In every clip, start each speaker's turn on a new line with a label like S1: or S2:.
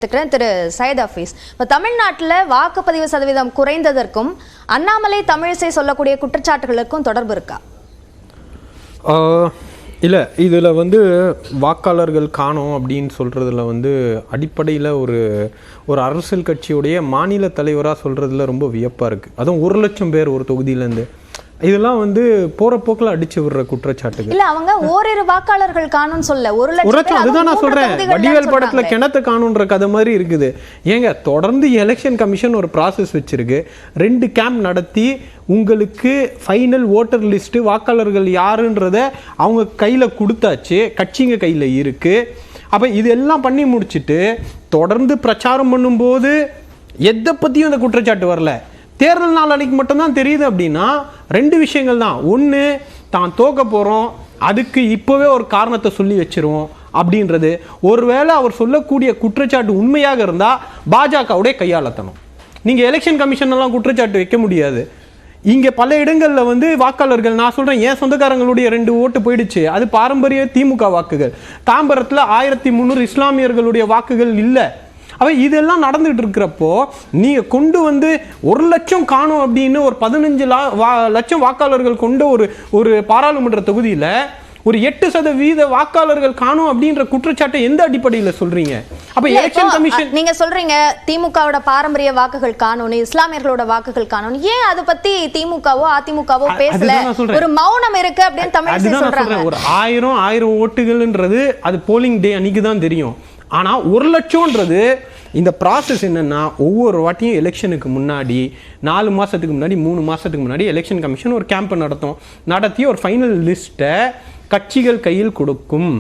S1: திரு சையத் ஹஃபீஸ், இப்போ தமிழ்நாட்டில் வாக்குப்பதிவு சதவீதம் குறைந்ததற்கும் அண்ணாமலை தமிழிசை சொல்லக்கூடிய குற்றச்சாட்டுகளுக்கும் தொடர்பு இருக்கா?
S2: இல்லை, இதில் வாக்காளர்கள் காணோம் அப்படின்னு சொல்கிறதுல அடிப்படையில் ஒரு அரசியல் கட்சியுடைய மாநில தலைவராக சொல்கிறதுல ரொம்ப வியப்பாக இருக்குது. அதுவும் 1 லட்சம் பேர் ஒரு தொகுதியிலேருந்து இதெல்லாம் போற போக்கில் அடிச்சு விடுற குற்றச்சாட்டுகள்.
S1: இல்ல, அவங்க ஓரிரு வாக்காளர்கள் காணும்னு சொல்ல 1 லட்சம்.
S2: அதுதான் நான் சொல்றேன், வடிவேல் படத்துல கிணத்து காணுன்ற கதை மாதிரி இருக்குது. ஏங்க, தொடர்ந்து எலெக்ஷன் கமிஷன் ஒரு ப்ராசஸ் வச்சிருக்கு. 2 கேம்ப் நடத்தி உங்களுக்கு ஃபைனல் ஓட்டர் லிஸ்ட் வாக்காளர்கள் யாருன்றத அவங்க கையில கொடுத்தாச்சு, கட்சிங்க கையில இருக்கு. அப்ப இதெல்லாம் பண்ணி முடிச்சுட்டு தொடர்ந்து பிரச்சாரம் பண்ணும்போது எதை பத்தியும் அந்த குற்றச்சாட்டு வரல. தேர்தல் நாள் அன்னைக்கு மட்டும்தான் தெரியுது. அப்படின்னா 2 விஷயங்கள் தான். ஒன்று, தான் தோக்க போகிறோம், அதுக்கு இப்போவே ஒரு காரணத்தை சொல்லி வச்சிருவோம் அப்படின்றது. ஒருவேளை அவர் சொல்லக்கூடிய குற்றச்சாட்டு உண்மையாக இருந்தால் பாஜகவுடைய கையாளத்தணும். நீங்கள் எலெக்ஷன் கமிஷனெல்லாம் குற்றச்சாட்டு வைக்க முடியாது. இங்கே பல இடங்களில் வாக்காளர்கள், நான் சொல்கிறேன், என் சொந்தக்காரங்களுடைய 2 ஓட்டு போயிடுச்சு. அது பாரம்பரிய திமுக வாக்குகள். தாம்பரத்தில் 1300 இஸ்லாமியர்களுடைய வாக்குகள் இல்லை. அப்போ இதெல்லாம் நடந்துகிட்டு இருக்கிறப்போ நீங்கள் கொண்டு 1 லட்சம் காணும் அப்படின்னு ஒரு 15 லட்சம் வாக்காளர்கள் கொண்ட ஒரு பாராளுமன்ற தொகுதியில் ஒரு 8% வாக்காளர்கள் காணும் அப்படின்ற குற்றச்சாட்டை எந்த அடிப்படையில் சொல்றீங்க? அப்ப எலெக்ஷன் கமிஷன்
S1: நீங்க சொல்றீங்க திமுகவோட பாரம்பரிய வாக்குகள் காணும், இஸ்லாமியர்களோட வாக்குகள் காணும். ஏன் அதை பத்தி திமுகவோ அதிமுகவோ பேசல? ஒரு மௌனம் இருக்கு அப்படின்னு தமிழிசை சொல்றாங்க.
S2: ஒரு 1000 ஓட்டுகள்ன்றது அது போலிங் டே அன்னைக்கு தான் தெரியும். ஆனால் 1 லட்சம்ன்றது இந்த ப்ராசஸ் என்னென்னா, ஒவ்வொரு வாட்டியும் எலெக்ஷனுக்கு முன்னாடி 4 மாதத்துக்கு முன்னாடி 3 மாதத்துக்கு முன்னாடி எலெக்ஷன் கமிஷன் ஒரு கேம்ப் நடத்தி ஒரு ஃபைனல் லிஸ்ட்டை கட்சிகள் கையில் கொடுக்கும்.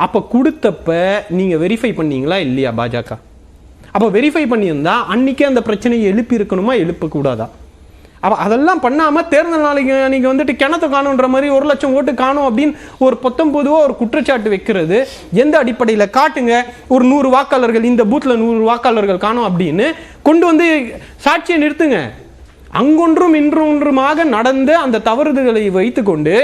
S2: அப்போ கொடுத்தப்ப நீங்கள் வெரிஃபை பண்ணீங்களா இல்லையா பாஜக? அப்போ வெரிஃபை பண்ணியிருந்தா அன்றைக்கே அந்த பிரச்சனையை எழுப்பி இருக்கணுமா, எழுப்பக்கூடாதா? அப்போ அதெல்லாம் பண்ணாமல் தேர்தல் நாளைக்கு நீங்கள் கிணத்து காணுன்ற மாதிரி 1 லட்சம் ஓட்டு காணும் அப்படின்னு ஒரு 19 ஒரு குற்றச்சாட்டு வைக்கிறது எந்த அடிப்படையில்? காட்டுங்க, ஒரு 100 வாக்காளர்கள் இந்த பூத்தில் 100 வாக்காளர்கள் காணும் அப்படின்னு கொண்டு சாட்சியை நிறுத்துங்க. அங்கொன்றும் இன்றொன்றுமாக நடந்த அந்த தவறுதல்களை வைத்துக்கொண்டு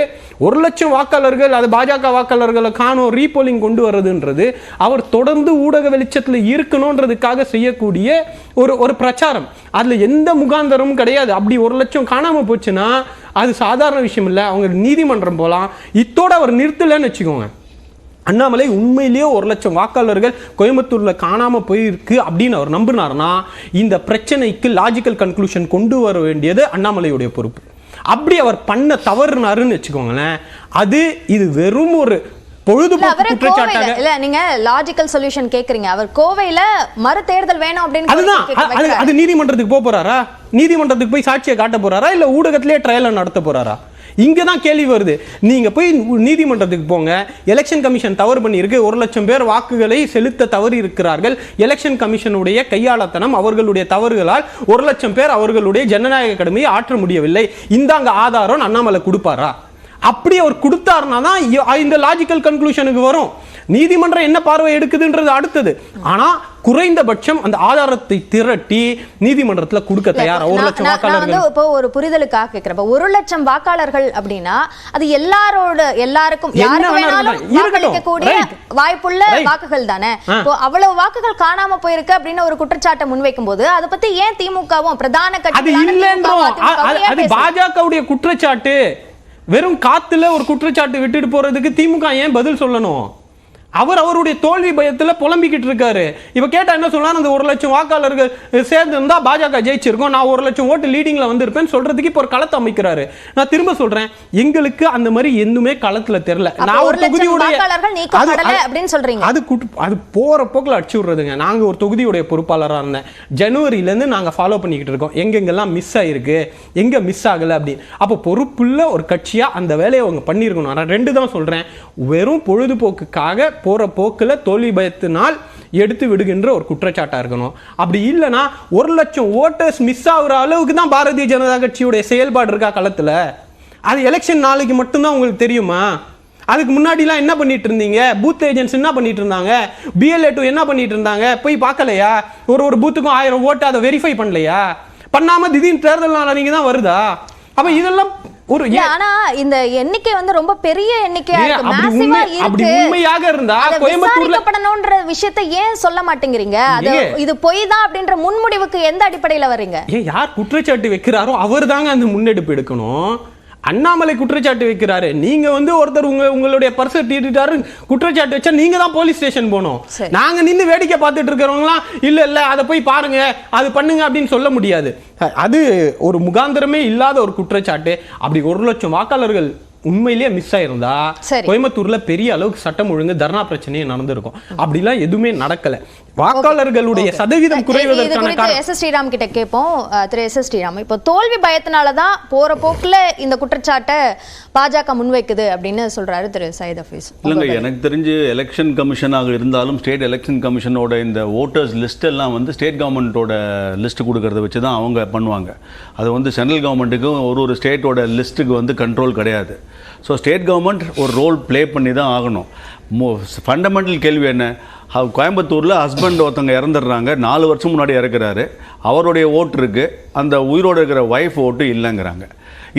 S2: 1 லட்சம் வாக்காளர்கள், அது பாஜக வாக்காளர்களை காணும் ரீபோலிங் கொண்டு வர்றதுன்றது அவர் தொடர்ந்து ஊடக வெளிச்சத்தில் இருக்கணுன்றதுக்காக செய்யக்கூடிய ஒரு பிரச்சாரம். அதில் எந்த முகாந்தரமும் கிடையாது. அப்படி 1 லட்சம் காணாமல் போச்சுன்னா அது சாதாரண விஷயம் இல்லை. அவங்க நீதிமன்றம் போகலாம். இத்தோட அவர் நிறுத்தலைன்னு வச்சுக்கோங்க. அண்ணாமலை உண்மையிலேயே 1 லட்சம் வாக்காளர்கள் கோயம்புத்தூரில் காணாமல் போயிருக்கு அப்படின்னு அவர் நம்பினார்னா இந்த பிரச்சனைக்கு லாஜிக்கல் கன்க்ளூஷன் கொண்டு வர வேண்டியது அண்ணாமலையுடைய பொறுப்பு. அப்படி அவர் பண்ண தவறுனாருன்னு வச்சுக்கோங்களேன், இது வெறும் ஒரு பொழுதுபோக்கு குற்றச்சாட்டாக
S1: இல்ல. நீங்க லாஜிக்கல் சொல்யூஷன் கேக்குறீங்க. அவர் கோவையில மறு தேர்தல் வேணும் அப்படின்னு
S2: அதுதான். அது நீதிமன்றத்துக்கு போறாரா? நீதிமன்றத்துக்கு போய் சாட்சியை காட்ட போறாரா, இல்ல ஊடகத்திலே ட்ரையல் நடத்த போறாரா? இங்கதான் கேள்வி வருது. நீங்க போய் நீதிமன்றத்துக்கு போங்க, எலெக்ஷன் கமிஷன் தவறு பண்ணியிருக்கு, 1 லட்சம் பேர் வாக்குகளை செலுத்த தவறி இருக்கிறார்கள், எலெக்ஷன் கமிஷனுடைய கையாளத்தனம், அவர்களுடைய தவறுகளால் 1 லட்சம் பேர் அவர்களுடைய ஜனநாயக கடமையை ஆற்ற முடியவில்லை, இந்தாங்க ஆதாரம் அண்ணாமலை கொடுப்பாரா? அப்படி அவர் கொடுத்தாருனா தான் இந்த லாஜிக்கல் கன்க்ளூஷனுக்கு வரும். நீதிமன்றம் என்ன பார்வை எடுக்குதுன்றது அடுத்தது. ஆனா குறைந்தபட்சம் அந்த ஆதாரத்தை திரட்டி நீதிமன்றத்தில் கொடுக்க தயாரா 1 லட்சம் வாக்காளர்கள்?
S1: இப்போ ஒரு புரிதலுக்காக கேட்கிறப்ப 1 லட்சம் வாக்காளர்கள் அப்படின்னா அது எல்லாருக்கும் வாக்களிக்கக்கூடிய வாய்ப்புள்ள வாக்குகள் தானே. இப்போ அவ்வளவு வாக்குகள் காணாம போயிருக்கு அப்படின்னு ஒரு குற்றச்சாட்டை முன்வைக்கும் போது அதை பத்தி ஏன் திமுகவும் பிரதான கட்சி
S2: பாஜகவுடைய குற்றச்சாட்டு வெறும் காத்துல ஒரு குற்றச்சாட்டு விட்டுட்டு போறதுக்கு திமுக ஏன் பதில் சொல்லணும்? அவருடைய தோல்வி பயத்தில் புலம்பிக்கிட்டு இருக்காரு. இப்ப கேட்டா என்ன சொல்லலாம், அந்த 1 லட்சம் வாக்காளர்கள் சேர்ந்து இருந்தா பாஜக ஜெயிச்சிருக்கோம், நான் 1 லட்சம் ஓட்டு லீடிங்ல வந்திருப்பேன் சொல்றதுக்கு இப்போ ஒரு களத்தை அமைக்கிறாரு. நான் திரும்ப சொல்றேன், எங்களுக்கு அந்த மாதிரி எதுவுமே களத்துல தெரியல. நான் ஒரு தொகுதியுடைய அது போற போக்கில் அடிச்சு விடுறதுங்க. நாங்க ஒரு தொகுதியுடைய பொறுப்பாளராக இருந்தேன். ஜனவரியில இருந்து நாங்க ஃபாலோ பண்ணிக்கிட்டு இருக்கோம் எங்கெங்கெல்லாம் மிஸ் ஆயிருக்கு, எங்க மிஸ் ஆகல அப்படின்னு. அப்போ பொறுப்புள்ள ஒரு கட்சியா அந்த வேலையை அவங்க பண்ணியிருக்கணும். நான் 2 தான் சொல்றேன். வெறும் பொழுதுபோக்குக்காக போற போக்குல தோல்வி பயத்தினால் எடுத்து விடுகின்ற ஒரு குற்றச்சாட்டா இருக்கணும். அப்படி இல்லைன்னா 1 லட்சம் ஓட்டர்ஸ் மிஸ் ஆகுற அளவுக்கு தான் பாரதிய ஜனதா கட்சியுடைய செயல்பாடு இருக்கா களத்துல? அது எலெக்ஷன் நாளைக்கு மட்டும்தான் உங்களுக்கு தெரியுமா? அதுக்கு முன்னாடிலாம் என்ன பண்ணிட்டு இருந்தீங்க? பூத் ஏஜென்ட்ஸ் என்ன பண்ணிட்டு இருந்தாங்க? BLA2 என்ன பண்ணிட்டு இருந்தாங்க? போய் பார்க்கலையா? ஒரு பூத்துக்கும் 1000 ஓட்டு அதை வெரிஃபை பண்ணலையா? பண்ணாம திடீர்னு தேர்தல் நாள் அன்னைக்கு தான் வருதா? அப்ப இதெல்லாம்
S1: ஆனா இந்த எண்ணிக்கை வந்து ரொம்ப பெரிய எண்ணிக்கையா இருக்கு,
S2: அப்படி
S1: மேசிவா இருக்கு.
S2: அப்படி உண்மையாக இருந்தா கோயம்புத்தூர்ல
S1: விசாரிக்கப்படணும்ன்ற விஷயத்தை ஏன் சொல்ல மாட்டேங்கிறீங்க? அது இது பொய் தான் அப்படின்ற முன்முடிவுக்கு எந்த அடிப்படையில வர்றீங்க?
S2: ஏன் யார் குற்றச்சாட்டு வைக்கிறாரோ அவர் தாங்க அந்த முன்னெடுப்பு எடுக்கணும். அண்ணாமலை குற்றச்சாட்டு வைக்கிறாரு, நீங்க வந்து ஒருத்தர் உங்களுடைய பர்ஸை தீட்டிட்டாரு குற்றச்சாட்டு வச்சா நீங்க தான் போலீஸ் ஸ்டேஷன் போகணும். நாங்க நின்று வேடிக்கை பார்த்துட்டு இருக்கிறவங்களாம் இல்ல அதை போய் பாருங்க அது பண்ணுங்க அப்படின்னு சொல்ல முடியாது. அது ஒரு முகாந்திரமே இல்லாத ஒரு குற்றச்சாட்டு. அப்படி 1 லட்சம் வாக்காளர்கள் உண்மையிலேயே மிஸ் ஆயிருந்தா கோயம்புத்தூர்ல பெரிய அளவுக்கு சட்டம் ஒழுங்கு தர்ணா பிரச்சனையே நடந்திருக்கும். அப்படிலாம் எதுவுமே நடக்கல. வாக்காளர்களுடைய சதவீதம் குறைவதற்கான காரணம்
S1: எஸ்.எஸ். ஸ்ரீராம் கிட்ட கேட்போம். திரு எஸ்.எஸ். ஸ்ரீராம், இப்போ தோல்வி பயத்தினாலதான் போற போக்குல இந்த குற்றச்சாட்டை பாஜக முன்வைக்குது அப்படின்னு சொல்றாரு திரு சையத் ஹஃபீஸ்.
S3: இல்லைங்க, எனக்கு தெரிஞ்சு எலெக்ஷன் கமிஷனாக இருந்தாலும் ஸ்டேட் எலெக்ஷன் கமிஷனோட இந்த ஓட்டர்ஸ் லிஸ்ட் எல்லாம் வந்து ஸ்டேட் கவர்மெண்ட்டோட லிஸ்ட் கொடுக்கறத வச்சு தான் அவங்க பண்ணுவாங்க. அது வந்து சென்ட்ரல் கவர்மெண்ட்டுக்கும் ஒரு ஸ்டேட்டோட லிஸ்ட்டுக்கு வந்து கண்ட்ரோல் கிடையாது. ஸோ ஸ்டேட் கவர்மெண்ட் ஒரு ரோல் ப்ளே பண்ணி தான் ஆகணும். ஃபண்டமெண்டல் கேள்வி என்ன, கோயம்புத்தூரில் ஹஸ்பண்ட் ஒருத்தவங்க இறந்துடுறாங்க, 4 வருஷம் முன்னாடி இறக்குறாரு, அவருடைய ஓட்டு இருக்குது, அந்த உயிரோடு இருக்கிற ஒய்ஃப் ஓட்டு இல்லைங்கிறாங்க.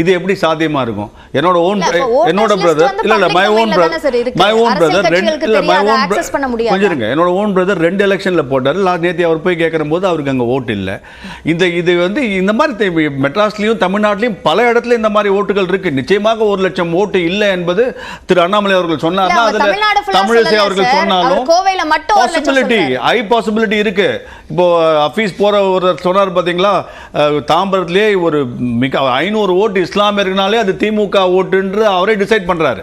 S3: இது எப்படி சாத்தியமா இருக்கும்? என்னோட பிரதர் என்னோட ஓன் பிரதர் 2 எலெக்ஷன்ல போட்டாரு. நேற்று அவர் போய் கேட்கிற போது அவருக்கு அங்க ஓட்டு இல்லை. இது வந்து இந்த மாதிரி மெட்ராஸ்லயும் தமிழ்நாட்டிலையும் பல இடத்துல இந்த மாதிரி ஓட்டுகள் இருக்கு. நிச்சயமாக 1 லட்சம் ஓட்டு இல்லை என்பது திரு அண்ணாமலை அவர்கள் சொன்னார்னா, அதுல தமிழிசை அவர்கள் சொன்னாலும் பாசிபிலிட்டி இருக்கு. இப்போ ஆபீஸ் போற ஒரு சொன்னார் பாத்தீங்களா, தாம்பரத்திலே ஒரு 500 ஓட்டு இஸ்லாமியர்களாலே அது திமுக ஓட்டுன்று அவரே டிசைட் பண்றாரு.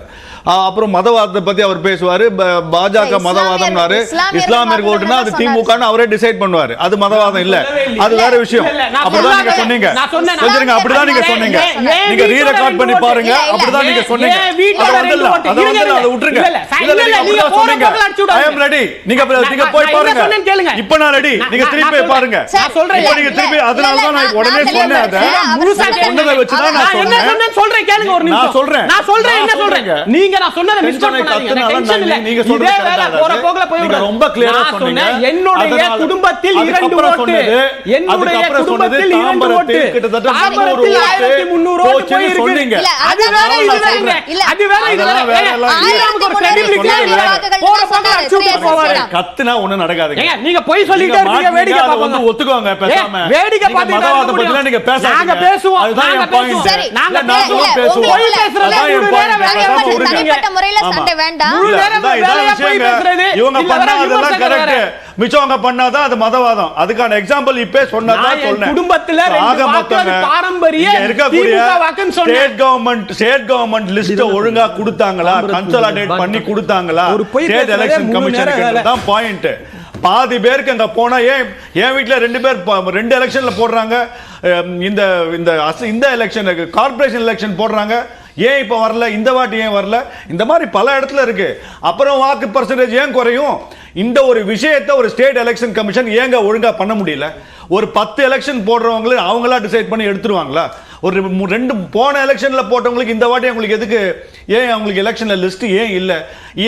S3: அப்புறம் மதவாதத்தை பத்தி அவர் பேசுவாரு, பாஜக மதவாதம்னாரு, இஸ்லாமியர் ஓட்டுனா அது திமுகன்னு அவரே டிசைட் பண்ணுவாரு. அது மதவாதம் இல்ல, அது வேற விஷயம். அப்படிதான் நீங்க சொன்னீங்க, அப்படிதான் நீங்க சொன்னீங்க. நீங்க ரீ ரெக்கார்ட் பண்ணி பாருங்க, அப்படிதான் நீங்க சொன்னீங்க. அதை விட்டுருங்க. நீங்க சொன்னீங்க ஐ அம் ரெடி, நீங்க போய் பாருங்க. இப்ப நான் ரெடி, நீங்க திருப்பி போய் பாருங்க. இப்ப நீங்க திருப்பி, அதனால தான் நான் உடனே சொன்னேன். அதை சொன்னதை வச்சுதான் நான் சொல்றேன். கேளுங்க ஒரு நிமிஷம். நான் சொல்றேன் என்ன சொல்றேங்க. நீங்க நான் சொன்னதை மிஸ் பண்ணாதீங்க. டென்ஷன் இல்ல, நீங்க சொல்றீங்க வேற போற போகல போய் நீங்க ரொம்ப கிளியரா சொன்னீங்க. என்னுடைய குடும்பத்தில் 2 ஓட்டு, என்னுடைய குடும்பத்தில் 2 ஓட்டு, கிட்டத்தட்ட 1300 ஓட்டு போய் இருக்கு. அது வேற இது வேற, அது வேற இது வேற. ஸ்ரீராமுக்கு ஒரு கிரெடிபிலிட்டி இல்ல. போற போகல அடிச்சு போவாரு. கத்துனா ஒண்ணு நடக்காதுங்க. நீங்க போய் சொல்லிட்டே இருக்கீங்க, வேடிக்கை பாப்போங்க. ஒத்துக்கோங்க, பேசாம வேடிக்கை பாத்துட்டு மதவாத பத்திலாம் நீங்க பேசாதீங்க. நாங்க பேசுவோம், அதுதான் என் பாயிண்ட். நாங்க பேசுவோம், போய் பேசுறது வேற. தனிப்பட்ட முறையில சண்டை வேண்டாம். இவங்க பண்ணாதெல்லாம் கரெக்ட், மிச்சவங்க பண்ணாதான் அது மதவாதம். அதுக்கான எக்ஸாம்பிள் இப்ப சொன்னதா சொன்னேன். குடும்பத்துல பாரம்பரிய இருக்கக்கூடிய ஸ்டேட் கவர்மெண்ட் லிஸ்ட் ஒழுங்கா கொடுத்தாங்களா, கன்சாலிடேட் பண்ணி கொடுத்தாங்களா, ஸ்டேட் எலெக்ஷன் கமிஷனுக்கு தான் பாயிண்ட். பாதி பேருக்கு அங்க போனா, என் வீட்டுல 2 பேர் 2 எலெக்ஷன்ல போடுறாங்க, இந்த எலெக்ஷன் கார்பரேஷன் எலெக்ஷன் போடுறாங்க, ஏன் இப்ப வரல, இந்த வாட்டி ஏன் வரல, இந்த மாதிரி பல இடத்துல இருக்கு. அப்புறம் வாக்கு பர்சன்டேஜ் ஏன் குறையும்? இந்த ஒரு விஷயத்தை ஒரு ஸ்டேட் எலெக்ஷன் கமிஷன் ஏங்க ஒழுங்கா பண்ண முடியல? ஒரு 10 எலெக்ஷன் போடுறவங்க அவங்களா டிசைட் பண்ணி எடுத்துருவாங்களா? ஒரு 2 போன எலெக்ஷன்ல போட்டவங்களுக்கு இந்த வாட்டி அவங்களுக்கு எதுக்கு, ஏன் அவங்களுக்கு எலெக்ஷன்ல லிஸ்ட் ஏன் இல்ல?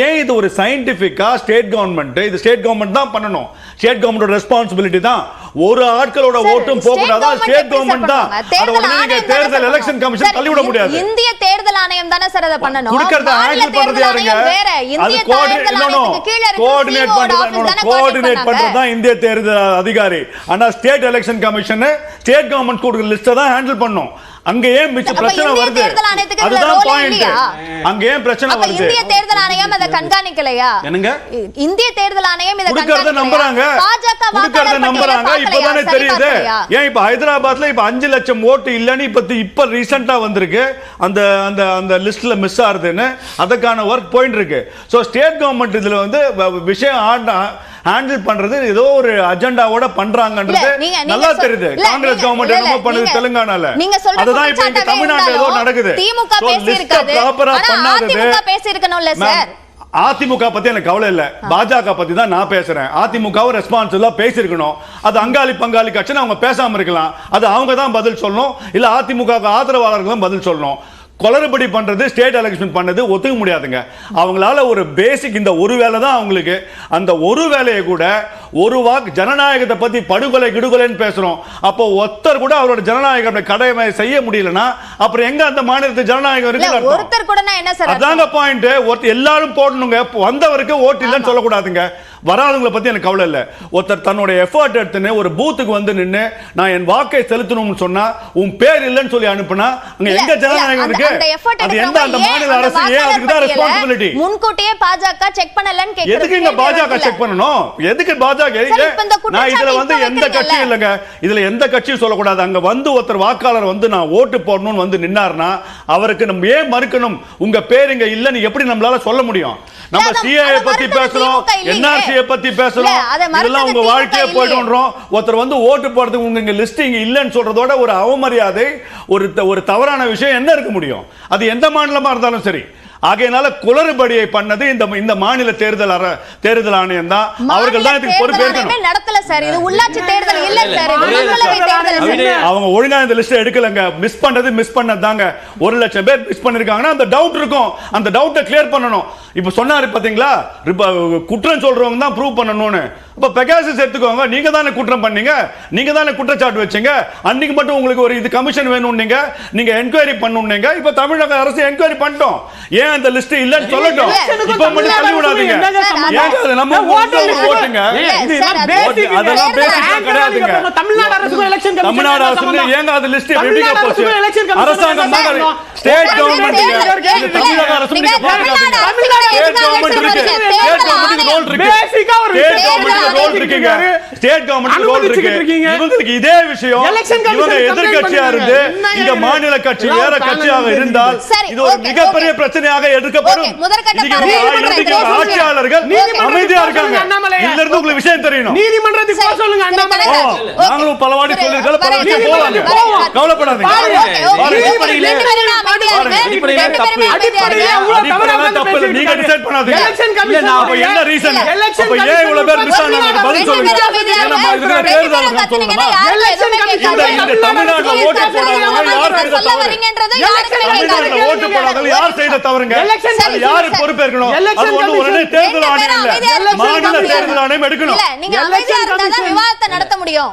S3: ஏன் இது ஒரு சயின்டிபிக்கா ஸ்டேட் கவர்மெண்ட், இது ஸ்டேட் கவர்மெண்ட் தான் பண்ணணும். ஸ்டேட் கவர்மெண்டோட ரெஸ்பான்சிபிலிட்டி தான். ஒரு ஆட்களோட ஓட்டும் போக கூடாது, ஸ்டேட் கவர்மெண்ட் தான். அத உடனே நீங்க தேர்தல் எலெக்ஷன் கமிஷன் தள்ளி விட முடியாது. இந்திய தேர்தல் ஆணையம் தானே சார் அத பண்ணனும். குடுக்கறத ஹேண்டில் பண்றது யாருங்க? அது கோஆர்டினேட் பண்றது தான் இந்திய தேர்தல் அதிகாரி. ஆனா state election commission state government கொடுக்கிற லிஸ்ட் தான் ஹேண்டில் பண்ணும். அங்க ஏன் பிரச்சனை வருது? அதுதான் பாயிண்ட். அங்க ஏன் பிரச்சனை வருது? இந்திய தேர்தல் ஆணையம் அத கண்காணிக்கலையா? என்னங்க இந்திய தேர்தல் ஆணையம் இத கண்காணிக்கல. நம்பறாங்க, பாஜக நம்பறாங்க. இப்பதானே தெரியுது. ஏன் இப்ப ஹைதராபாத்ல இப்ப 5 லட்சம் ஓட்டு இல்லன்னு இப்ப ரீசன்ட்டா வந்திருக்கு, அந்த அந்த அந்த லிஸ்ட்ல மிஸ் ஆகுதுன்னு. அதுக்கான வர்க் பாயிண்ட் இருக்கு. சோ ஸ்டேட் கவர்மெண்ட் இதுல வந்து விஷயம் ஹேண்டில் பண்றது ஏதோ ஒரு அஜெண்டாவோட பண்றாங்கன்றது நல்லா தெரியுது. காங்கிரஸ் கவர்மெண்ட் என்னமோ பண்ணுது தெலுங்கானால, அதுதான் இப்ப இங்க தமிழ்நாட்டுல ஏதோ நடக்குது. திமுக பேசி இருக்காது, ஆனா அதிமுக பேசி இருக்கணும்ல சார். அதிமுக பத்தி எனக்கு கவலை இல்ல, பாஜக பத்தி தான் நான் பேசுறேன். அதிமுக ரெஸ்பான்சிபிளா பேசியிருக்கணும். அது அங்காளி பங்காளி கட்சி அவங்க பேசாம இருக்கலாம், அது அவங்க தான் பதில் சொல்லணும், இல்ல அதிமுக ஆதரவாளர்களும் பதில் சொல்லணும். குளறுபடி பண்றது ஸ்டேட் எலெக்ஷன் பண்ணது ஒத்துக்க முடியாதுங்க. அவங்களால ஒரு பேசிக் இந்த ஒரு வேலை தான் அவங்களுக்கு. அந்த ஒரு வேலையை கூட ஒரு வாக்கு ஜனநாயகத்தை பத்தி படுகொலை கிடுகொலைன்னு பேசுறோம். அப்போ ஒருத்தர் கூட அவரோட ஜனநாயக கடமை செய்ய முடியலனா அப்புறம் எங்க அந்த மாநிலத்து ஜனநாயகம் இருக்கு?
S1: ஒருத்தர் கூட என்ன சார்
S3: அதாங்க பாயிண்ட். எல்லாரும் போடணுங்க. வந்தவருக்கு ஓட்டு இல்லைன்னு சொல்லக்கூடாதுங்க. வராதவங்களை பத்தி எனக்கு கவலை இல்லை. ஒருத்தர் தன்னோட எஃபர்ட் எடுத்துன்னு ஒரு பூத்துக்கு வந்து நின்று நான் என் வாக்கை செலுத்தணும்னு சொன்னா உன் பேர் இல்லைன்னு சொல்லி அனுப்புனா அங்க எங்க ஜனநாயகம் இருக்கு? அது எந்த அந்த மாநில அரசு ஏன் அதுக்கு தான் ரெஸ்பான்சிபிலிட்டி?
S1: முன்கூட்டியே பாஜக செக் பண்ணலன்னு கேக்குறீங்க.
S3: எதுக்கு இங்க பாஜக செக் பண்ணணும்? எதுக்கு பாஜக? நான் இதுல வந்து எந்த கட்சியும் இல்லங்க. இதுல எந்த கட்சியும் சொல்லக்கூடாது. அங்க வந்து ஒருத்தர் வாக்காளர் வந்து நான் ஓட்டு போடணும்னு வந்து நின்னார்னா அவருக்கு நம்ம ஏன் மறுக்கணும்? உங்க பேர் இங்க இல்லன்னு எப்படி நம்மளால சொல்ல முடியும்? நம்ம சிஏஏ பத்தி பேசுறோம், என்ஆர்சியை பத்தி பேசுறோம், இதெல்லாம் உங்க வாழ்க்கையை போயிடுறோம். ஒருத்தர் வந்து ஓட்டு போடுறதுக்கு உங்க லிஸ்ட் இங்க இல்லன்னு சொல்றதோட ஒரு அவமரியாதை, ஒரு தவறான விஷயம் என்ன இருக்க முடியும்? அது எந்த மாநிலமா இருந்தாலும் சரி. ஆகையினால குளறுபடியை பண்ணது இந்த மாநில தேர்தல் ஆணையம் தான். அவர்கள் தான் இதுக்கு பொறுப்பேற்கணும்.
S1: நடத்தல சார். இது உள்ளாட்சி தேர்தல் இல்ல சார். மக்களவை தேர்தல்.
S3: அவங்க ஒழுங்கா இந்த லிஸ்ட் எடுக்கலங்க. மிஸ் பண்ணதாங்க. 1 லட்சம் பேர் மிஸ் பண்ணிருக்காங்கன்னா அந்த டவுட் இருக்கும். அந்த டவுட்டை கிளியர் பண்ணணும். இப்ப சொன்னாரு பாத்தீங்களா, குற்றம் சொல்றவங்க தான் ப்ரூவ் பண்ணணும்னு. அப்ப பெகாசஸ் எடுத்துக்கோங்க. நீங்க தானே குற்றம் பண்ணீங்க, நீங்க தானே குற்றச்சாட்டு வச்சீங்க. அன்னைக்கு மட்டும் உங்களுக்கு ஒரு இது கமிஷன் வேணும், நீங்க என்கொயரி பண்ணணும்னீங்க. இப்ப தமிழக அரசு என்கொயரி பண்ணிட்டோம். ஏன் அந்த லிஸ்ட் இல்லன்னு சொல்லட்டும். இப்ப மட்டும் தள்ளி விடாதீங்க. ஏங்க அது நம்ம ஓட்டுங்க. அதெல்லாம் பேசிக்க கிடையாதுங்க. தமிழ்நாடு அரசு ஏங்க அது லிஸ்ட் எப்படிங்க போச்சு? அரசாங்கம் ஸ்டேட் கவர்மெண்ட் தமிழக அரசு ஸ்டேட் கவர்மெண்ட் ரோல் இருக்கு. ஸ்டேட் கவர்மெண்ட் ரோல் இருக்கு. இவங்களுக்கு இதே விஷயம் இவங்க எதிர்க்கட்சியா இருந்து இந்த மாநில கட்சி வேற கட்சியாக இருந்தால் இது ஒரு மிகப்பெரிய பிரச்சனையாக எடுக்கப்படும். ஆட்சியாளர்கள் அமைதியா இருக்காங்க. இதுல இருந்து உங்களுக்கு விஷயம் தெரியணும்.
S4: நீதிமன்றத்துக்கு போக சொல்லுங்க அண்ணாமலை.
S3: நாங்களும் பலவாடி சொல்லிருக்கோம். கவலைப்படாதீங்க. நீங்க டிசைட் பண்ணாதீங்க. அப்ப என்ன ரீசன்? அப்ப ஏன் இவ்வளவு பேர் மிஸ் ஆனாங்க? பதில் சொல்லுங்க. நம்ம இதுல தேர்தல் சொல்லணுமா? இந்த தமிழ்நாட்டுல ஓட்டு போடாதவங்க யார் செய்த தவறு? ஓட்டு போடாதவங்க யார் செய்த தவறுங்க? அது யாரு பொறுப்பேற்கணும்? அது ஒண்ணு உடனே தேர்தல் ஆணையம் இல்ல, மாநில தேர்தல் ஆணையம் எடுக்கணும்.
S1: நீங்க அமைதியா இருந்தா தான் விவாதத்தை நடத்த முடியும்.